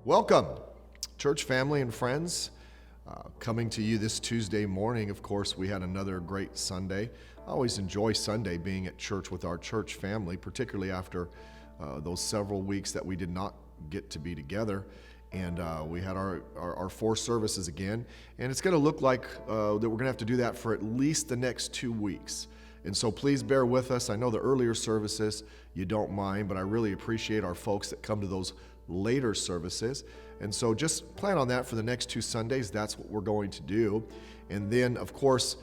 Welcome, church family and friends. Coming to you this Tuesday morning. Of course, we had another great Sunday. I always enjoy Sunday being at church with our church family, particularly after those several weeks that we did not get to be together. And we had our four services again. And it's going to look like that we're going to have to do that for at least the next 2 weeks. And so please bear with us. I know the earlier services you don't mind, but I really appreciate our folks that come to those later services. And so just plan on that for the next 2 Sundays. That's what we're going to do. And then, of course,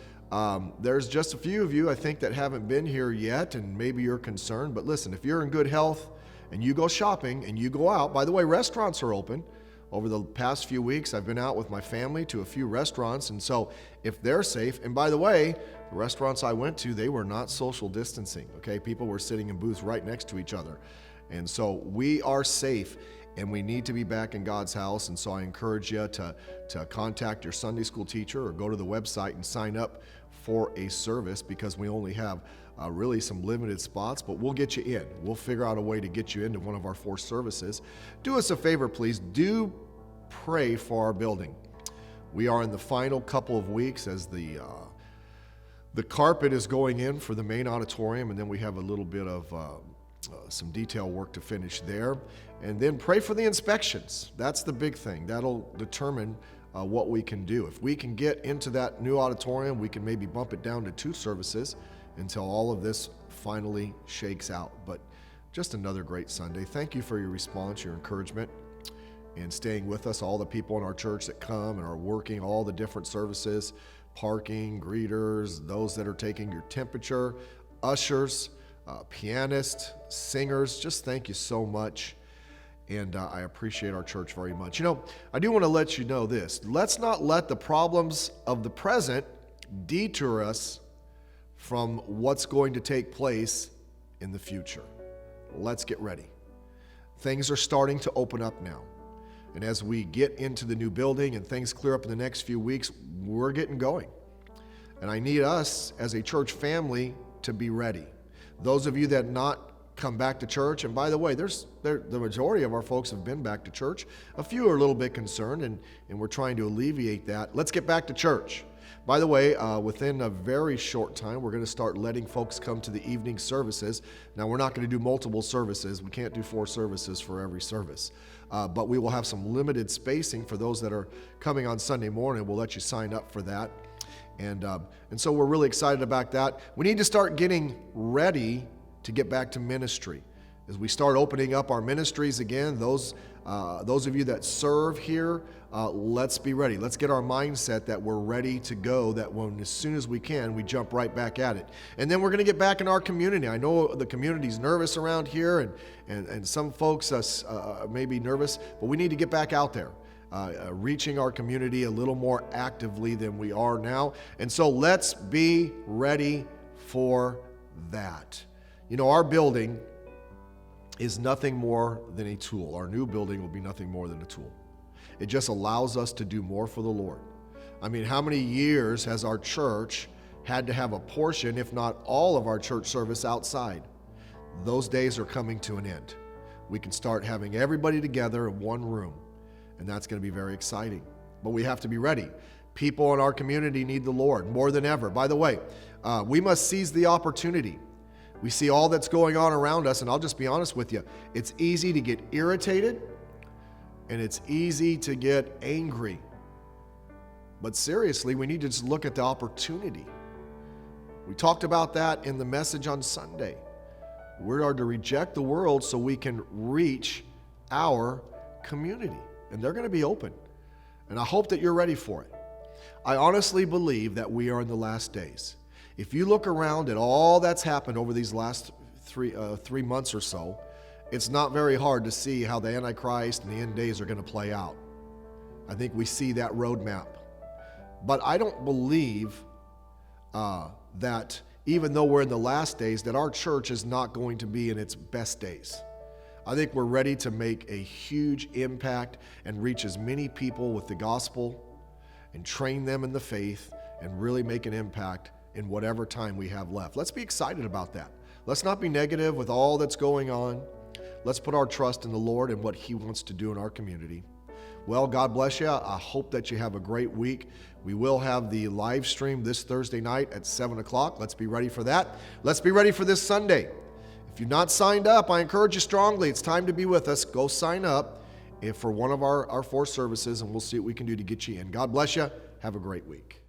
there's just a few of you, I think, that haven't been here yet, and maybe you're concerned. But listen, if you're in good health and you go shopping and you go out, by the way, restaurants are open. Over the past few weeks, I've been out with my family to a few restaurants, and so if they're safe, and by the way, the restaurants I went to, they were not social distancing, okay? People were sitting in booths right next to each other. And so we are safe, and we need to be back in God's house. And so I encourage you to contact your Sunday school teacher or go to the website and sign up for a service, because we only have really some limited spots, but we'll get you in. We'll figure out a way to get you into one of our 4 services. Do us a favor, please. Do pray for our building. We are in the final couple of weeks as the carpet is going in for the main auditorium, and then we have a little bit of some detail work to finish there. And then pray for the inspections. That's the big thing. That'll determine what we can do. If we can get into that new auditorium, we can maybe bump it down to 2 services until all of this finally shakes out. But just another great Sunday. Thank you for your response, your encouragement, and staying with us. All the people in our church that come and are working all the different services, parking, greeters, those that are taking your temperature, ushers, pianists, singers, just thank you so much. And I appreciate our church very much. You know, I do want to let you know this. Let's not let the problems of the present detour us from what's going to take place in the future. Let's get ready. Things are starting to open up now. And as we get into the new building and things clear up in the next few weeks, we're getting going. And I need us as a church family to be ready. Those of you that not come back to church, and by the way, the majority of our folks have been back to church. A few are a little bit concerned, and we're trying to alleviate that. Let's get back to church. By the way, within a very short time, we're going to start letting folks come to the evening services. Now, we're not going to do multiple services. We can't do 4 services for every service. But we will have some limited spacing for those that are coming on Sunday morning. We'll let you sign up for that. And so we're really excited about that. We need to start getting ready to get back to ministry. As we start opening up our ministries again, those of you that serve here, let's be ready. Let's get our mindset that we're ready to go, that when as soon as we can, we jump right back at it. And then we're going to get back in our community. I know the community's nervous around here, and some folks may be nervous, but we need to get back out there. Reaching our community a little more actively than we are now. And so let's be ready for that. You know, our building is nothing more than a tool. Our new building will be nothing more than a tool. It just allows us to do more for the Lord. I mean, how many years has our church had to have a portion, if not all of our church service outside? Those days are coming to an end. We can start having everybody together in one room. And that's going to be very exciting. But we have to be ready. People in our community need the Lord more than ever. By the way, we must seize the opportunity. We see all that's going on around us, and I'll just be honest with you. It's easy to get irritated, and it's easy to get angry. But seriously, we need to just look at the opportunity. We talked about that in the message on Sunday. We are to reject the world so we can reach our community. And they're going to be open. And I hope that you're ready for it. I honestly believe that we are in the last days. If you look around at all that's happened over these last three months or so, it's not very hard to see how the Antichrist and the end days are going to play out. I think we see that roadmap. But I don't believe that even though we're in the last days, that our church is not going to be in its best days. I think we're ready to make a huge impact and reach as many people with the gospel and train them in the faith and really make an impact in whatever time we have left. Let's be excited about that. Let's not be negative with all that's going on. Let's put our trust in the Lord and what He wants to do in our community. Well, God bless you. I hope that you have a great week. We will have the live stream this Thursday night at 7 o'clock. Let's be ready for that. Let's be ready for this Sunday. If you've not signed up, I encourage you strongly. It's time to be with us. Go sign up for one of our 4 services, and we'll see what we can do to get you in. God bless you. Have a great week.